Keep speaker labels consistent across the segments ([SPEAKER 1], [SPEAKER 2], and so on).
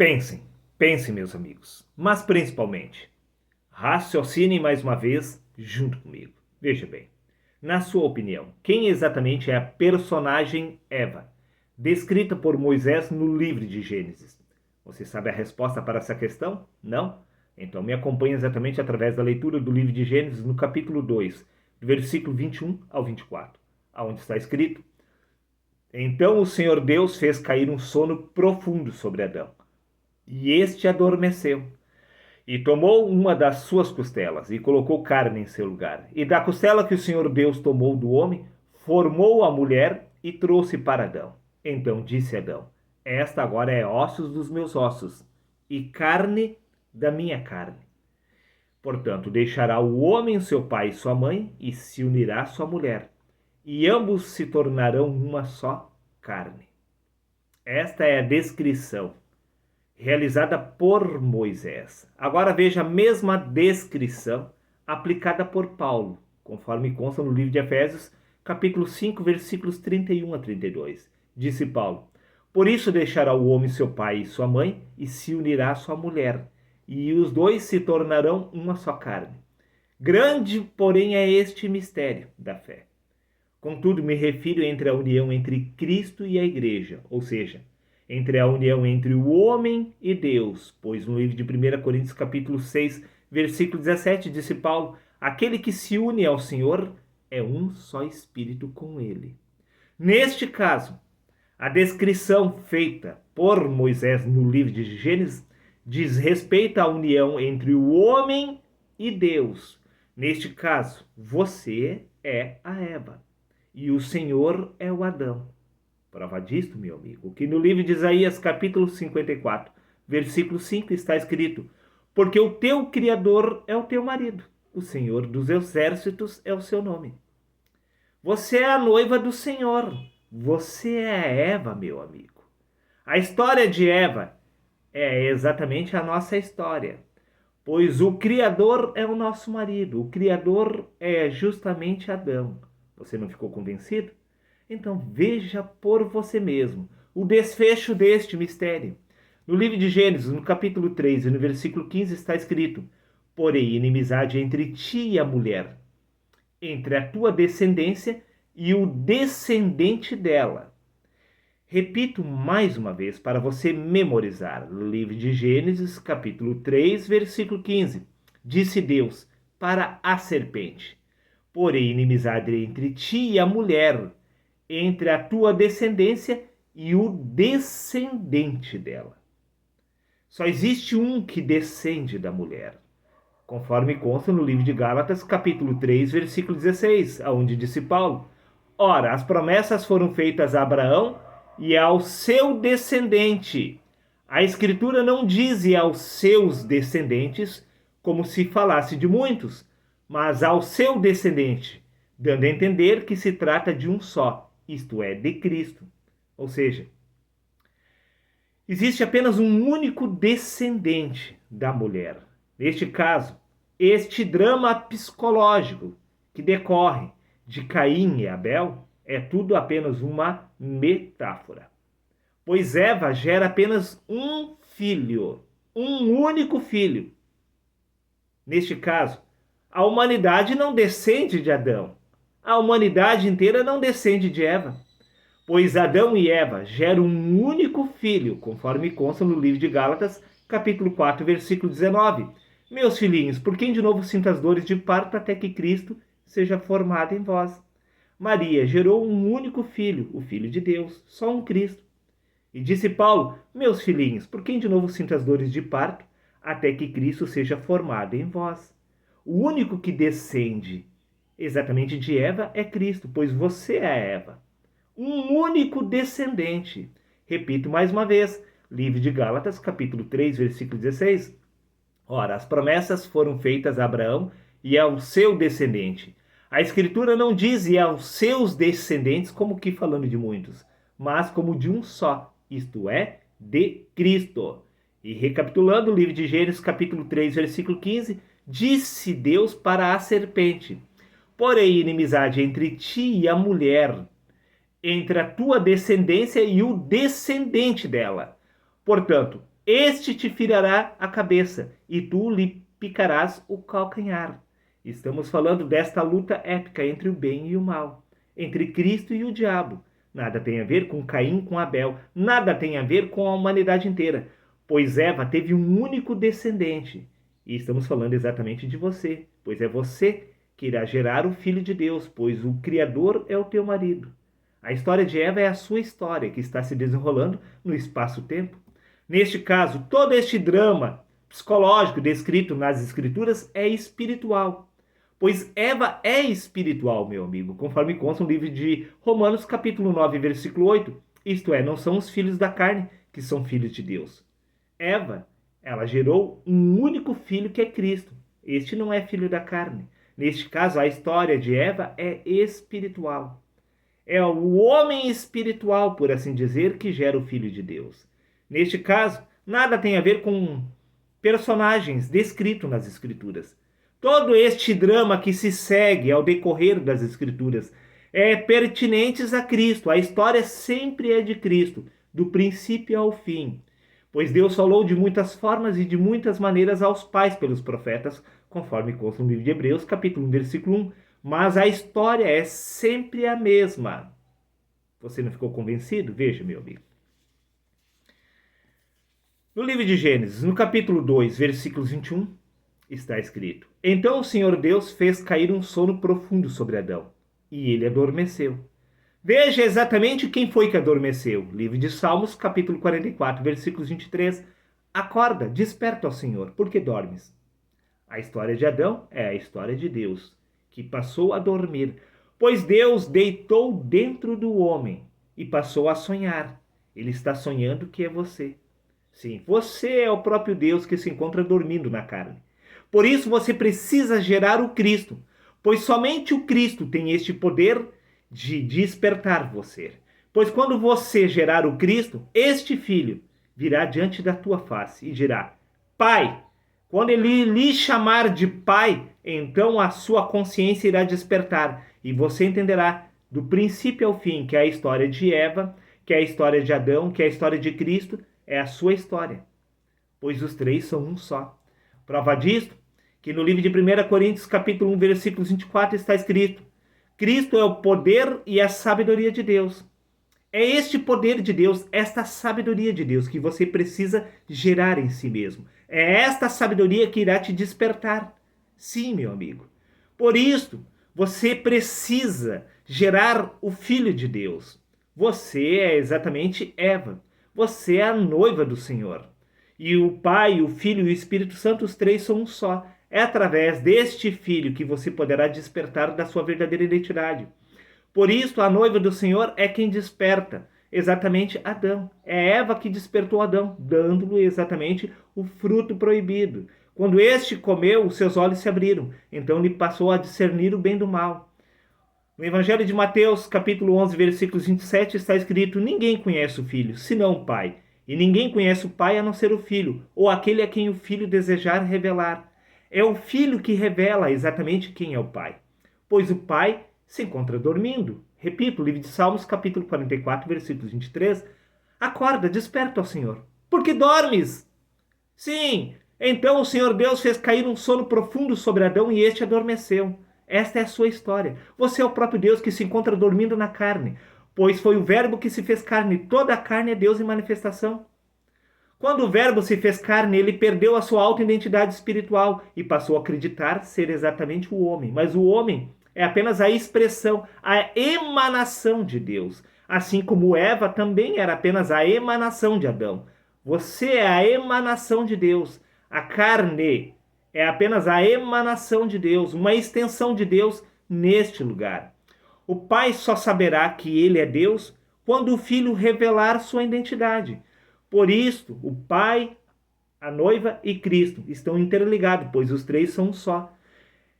[SPEAKER 1] Pensem, pensem, meus amigos, mas principalmente, raciocinem mais uma vez junto comigo. Veja bem, na sua opinião, quem exatamente é a personagem Eva, descrita por Moisés no livro de Gênesis? Você sabe a resposta para essa questão? Não? Então me acompanhe exatamente através da leitura do livro de Gênesis no capítulo 2, do versículo 21 ao 24, aonde está escrito: Então o Senhor Deus fez cair um sono profundo sobre Adão, e este adormeceu. E tomou uma das suas costelas e colocou carne em seu lugar. E da costela que o Senhor Deus tomou do homem, formou a mulher e trouxe para Adão. Então disse Adão: Esta agora é ossos dos meus ossos e carne da minha carne. Portanto, deixará o homem seu pai e sua mãe e se unirá à sua mulher, e ambos se tornarão uma só carne. Esta é a descrição realizada por Moisés. Agora veja a mesma descrição aplicada por Paulo, conforme consta no livro de Efésios, capítulo 5, versículos 31 a 32. Disse Paulo: Por isso deixará o homem seu pai e sua mãe e se unirá à sua mulher, e os dois se tornarão uma só carne. Grande, porém, é este mistério da fé. Contudo, me refiro entre a união entre Cristo e a igreja, ou seja, entre a união entre o homem e Deus, pois no livro de 1 Coríntios capítulo 6, versículo 17, disse Paulo: Aquele que se une ao Senhor é um só espírito com ele. Neste caso, a descrição feita por Moisés no livro de Gênesis diz respeito à união entre o homem e Deus. Neste caso, você é a Eva e o Senhor é o Adão. Prova disto, meu amigo, que no livro de Isaías, capítulo 54, versículo 5, está escrito: Porque o teu Criador é o teu marido, o Senhor dos exércitos é o seu nome. Você é a noiva do Senhor. Você é a Eva, meu amigo. A história de Eva é exatamente a nossa história, pois o Criador é o nosso marido, o Criador é justamente Adão. Você não ficou convencido? Então veja por você mesmo o desfecho deste mistério. No livro de Gênesis, no capítulo 3, no versículo 15, está escrito: Porém, inimizade entre ti e a mulher, entre a tua descendência e o descendente dela. Repito mais uma vez para você memorizar. No livro de Gênesis, capítulo 3, versículo 15. Disse Deus para a serpente: Porém, inimizade entre ti e a mulher, entre a tua descendência e o descendente dela. Só existe um que descende da mulher, conforme consta no livro de Gálatas, capítulo 3, versículo 16, aonde disse Paulo: Ora, as promessas foram feitas a Abraão e ao seu descendente. A Escritura não diz e aos seus descendentes, como se falasse de muitos, mas ao seu descendente, dando a entender que se trata de um só, isto é, de Cristo. Ou seja, existe apenas um único descendente da mulher. Neste caso, este drama psicológico que decorre de Caim e Abel é tudo apenas uma metáfora. Pois Eva gera apenas um filho, um único filho. Neste caso, a humanidade não descende de Adão. A humanidade inteira não descende de Eva. Pois Adão e Eva geram um único filho, conforme consta no livro de Gálatas, capítulo 4, versículo 19. Meus filhinhos, por quem de novo sinta as dores de parto até que Cristo seja formado em vós? Maria gerou um único filho, o Filho de Deus, só um Cristo. E disse Paulo: Meus filhinhos, por quem de novo sinta as dores de parto até que Cristo seja formado em vós? O único que descende exatamente de Eva é Cristo, pois você é a Eva. Um único descendente. Repito mais uma vez, livro de Gálatas, capítulo 3, versículo 16. Ora, as promessas foram feitas a Abraão e ao seu descendente. A Escritura não diz e aos seus descendentes como que falando de muitos, mas como de um só, isto é, de Cristo. E recapitulando o livro de Gênesis, capítulo 3, versículo 15, disse Deus para a serpente: Porém, inimizade entre ti e a mulher, entre a tua descendência e o descendente dela. Portanto, este te ferirá a cabeça, e tu lhe picarás o calcanhar. Estamos falando desta luta épica entre o bem e o mal, entre Cristo e o diabo. Nada tem a ver com Caim com Abel, nada tem a ver com a humanidade inteira, pois Eva teve um único descendente. E estamos falando exatamente de você, pois é você que irá gerar o Filho de Deus, pois o Criador é o teu marido. A história de Eva é a sua história, que está se desenrolando no espaço-tempo. Neste caso, todo este drama psicológico descrito nas Escrituras é espiritual. Pois Eva é espiritual, meu amigo, conforme consta no livro de Romanos, capítulo 9, versículo 8. Isto é, não são os filhos da carne que são filhos de Deus. Eva, ela gerou um único filho que é Cristo. Este não é filho da carne. Neste caso, a história de Eva é espiritual. É o homem espiritual, por assim dizer, que gera o Filho de Deus. Neste caso, nada tem a ver com personagens descritos nas Escrituras. Todo este drama que se segue ao decorrer das Escrituras é pertinentes a Cristo. A história sempre é de Cristo, do princípio ao fim. Pois Deus falou de muitas formas e de muitas maneiras aos pais pelos profetas, conforme consta no livro de Hebreus, capítulo 1, versículo 1. Mas a história é sempre a mesma. Você não ficou convencido? Veja, meu amigo. No livro de Gênesis, no capítulo 2, versículos 21, está escrito: Então o Senhor Deus fez cair um sono profundo sobre Adão, e ele adormeceu. Veja exatamente quem foi que adormeceu. Livro de Salmos, capítulo 44, versículos 23. Acorda, desperta ao Senhor, porque dormes. A história de Adão é a história de Deus, que passou a dormir, pois Deus deitou dentro do homem e passou a sonhar. Ele está sonhando que é você. Sim, você é o próprio Deus que se encontra dormindo na carne. Por isso você precisa gerar o Cristo, pois somente o Cristo tem este poder de despertar você. Pois quando você gerar o Cristo, este filho virá diante da tua face e dirá: Pai. Quando ele lhe chamar de pai, então a sua consciência irá despertar e você entenderá do princípio ao fim que é a história de Eva, que é a história de Adão, que é a história de Cristo, é a sua história. Pois os três são um só. Prova disto, que no livro de 1 Coríntios, capítulo 1, versículo 24, está escrito: Cristo é o poder e a sabedoria de Deus. É este poder de Deus, esta sabedoria de Deus que você precisa gerar em si mesmo. É esta sabedoria que irá te despertar. Sim, meu amigo. Por isso, você precisa gerar o Filho de Deus. Você é exatamente Eva. Você é a noiva do Senhor. E o Pai, o Filho e o Espírito Santo, os três são um só. É através deste Filho que você poderá despertar da sua verdadeira identidade. Por isso, a noiva do Senhor é quem desperta exatamente Adão. É Eva que despertou Adão, dando-lhe exatamente o fruto proibido. Quando este comeu, os seus olhos se abriram. Então ele passou a discernir o bem do mal. No Evangelho de Mateus, capítulo 11, versículos 27, está escrito: Ninguém conhece o Filho, senão o Pai. E ninguém conhece o Pai a não ser o Filho, ou aquele a quem o Filho desejar revelar. É o Filho que revela exatamente quem é o Pai. Pois o Pai se encontra dormindo. Repito, livro de Salmos, capítulo 44, versículos 23. Acorda, desperta ao Senhor. Porque dormes? Sim, então o Senhor Deus fez cair um sono profundo sobre Adão e este adormeceu. Esta é a sua história. Você é o próprio Deus que se encontra dormindo na carne, pois foi o Verbo que se fez carne. Toda a carne é Deus em manifestação. Quando o Verbo se fez carne, ele perdeu a sua auto-identidade espiritual e passou a acreditar ser exatamente o homem. Mas o homem é apenas a expressão, a emanação de Deus. Assim como Eva também era apenas a emanação de Adão. Você é a emanação de Deus. A carne é apenas a emanação de Deus, uma extensão de Deus neste lugar. O Pai só saberá que Ele é Deus quando o Filho revelar sua identidade. Por isso, o Pai, a noiva e Cristo estão interligados, pois os três são um só.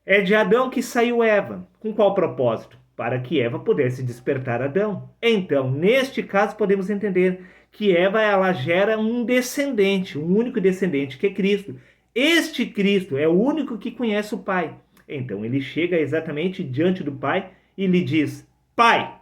[SPEAKER 1] É de Adão que saiu Eva. Com qual propósito? Para que Eva pudesse despertar Adão. Então, neste caso, podemos entender que Eva ela gera um descendente, um único descendente, que é Cristo. Este Cristo é o único que conhece o Pai. Então, ele chega exatamente diante do Pai e lhe diz: Pai,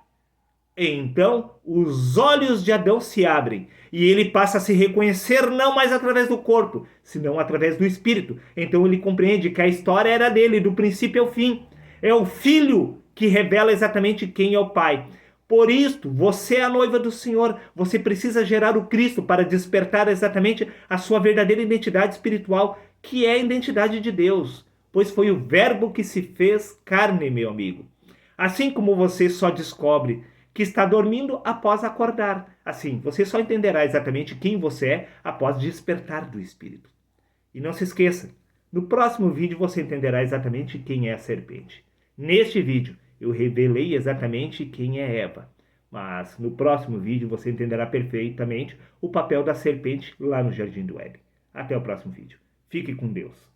[SPEAKER 1] Então, os olhos de Adão se abrem e ele passa a se reconhecer não mais através do corpo, senão através do espírito. Então, ele compreende que a história era dele, do princípio ao fim. É o filho que revela exatamente quem é o pai. Por isto, você é a noiva do Senhor. Você precisa gerar o Cristo para despertar exatamente a sua verdadeira identidade espiritual, que é a identidade de Deus. Pois foi o Verbo que se fez carne, meu amigo. Assim como você só descobre que está dormindo após acordar. Assim, você só entenderá exatamente quem você é após despertar do Espírito. E não se esqueça, no próximo vídeo você entenderá exatamente quem é a serpente. Neste vídeo, eu revelei exatamente quem é Eva. Mas no próximo vídeo você entenderá perfeitamente o papel da serpente lá no Jardim do Éden. Até o próximo vídeo. Fique com Deus.